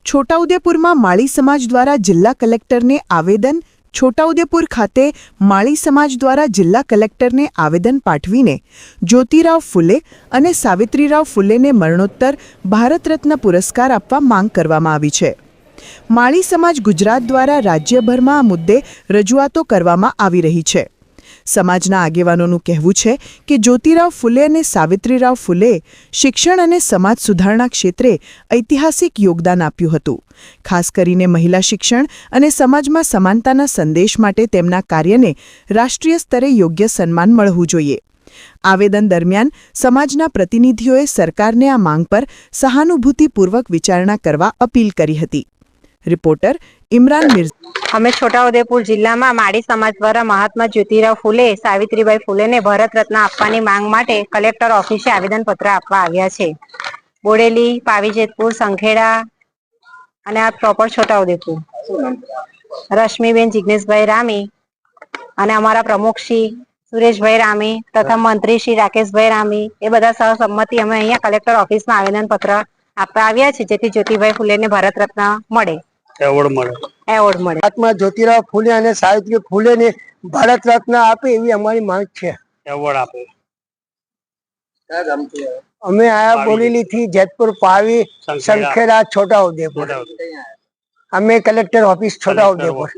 છોટાઉદેપુરમાં માળી સમાજ દ્વારા જિલ્લા કલેક્ટરને આવેદન છોટાઉદેપુર ખાતે માળી સમાજ દ્વારા જિલ્લા કલેક્ટરને આવેદન પાઠવીને જ્યોતિરાવ ફૂલે અને સાવિત્રીરાવ ફૂલેને મરણોત્તર ભારત રત્ન પુરસ્કાર આપવા માંગ કરવામાં આવી છે। માળી સમાજ ગુજરાત દ્વારા રાજ્યભરમાં આ મુદ્દે રજૂઆતો કરવામાં આવી રહી છે। સમાજના આગેવાનોનું કહેવું છે કે જ્યોતિરાવ ફૂલે અને સાવિત્રીરાવ ફૂલે શિક્ષણ અને સમાજ સુધારણા ક્ષેત્રે ઐતિહાસિક યોગદાન આપ્યું હતું। ખાસ કરીને મહિલા શિક્ષણ અને સમાજમાં સમાનતાના સંદેશ માટે તેમના કાર્યને રાષ્ટ્રીય સ્તરે યોગ્ય સન્માન મળવું જોઈએ। આવેદન દરમિયાન સમાજના પ્રતિનિધિઓએ સરકારને આ માંગ પર સહાનુભૂતિપૂર્વક વિચારણા કરવા અપીલ કરી હતી। રિપોર્ટર ઇમરાન મિર્ઝા। અમે છોટાઉદેપુર જિલ્લામાં માળી સમાજ દ્વારા મહાત્મા જ્યોતિરાવ ફૂલે સાવિત્રીબાઈ ફૂલેને ભારત રત્ન આપવાની માંગ માટે કલેક્ટર ઓફિસે આવેદનપત્ર આપવા આવ્યા છે। બોડેલી, પાવીજેતપુર, સંખેડા અને આ પ્રોપર છોટાઉદેપુર। રશ્મિબેન જિગ્નેશભાઈ રામી અને અમારા પ્રમુખ શ્રી સુરેશભાઈ રામી તથા મંત્રી શ્રી રાકેશભાઈ રામી એ બધા સહસંમતિ અમે અહીંયા કલેક્ટર ઓફિસમાં આવેદનપત્ર આપવા આવ્યા છે, જેથી જ્યોતિભાઈ ફૂલેને ભારત રત્ન મળે, એવોર્ડ મળે। મહાત્મા જ્યોતિરાવ ફૂલે અને સાવિત્રી ફૂલેને ભારત રત્ન આપે એવી અમારી માંગ છે। એવોર્ડ આપે। અમે આયા બોરેલી થી જેતપુર, પાવી, સંખેડા, છોટાઉદેપુર। અમે કલેક્ટર ઓફિસ છોટાઉદેપુર।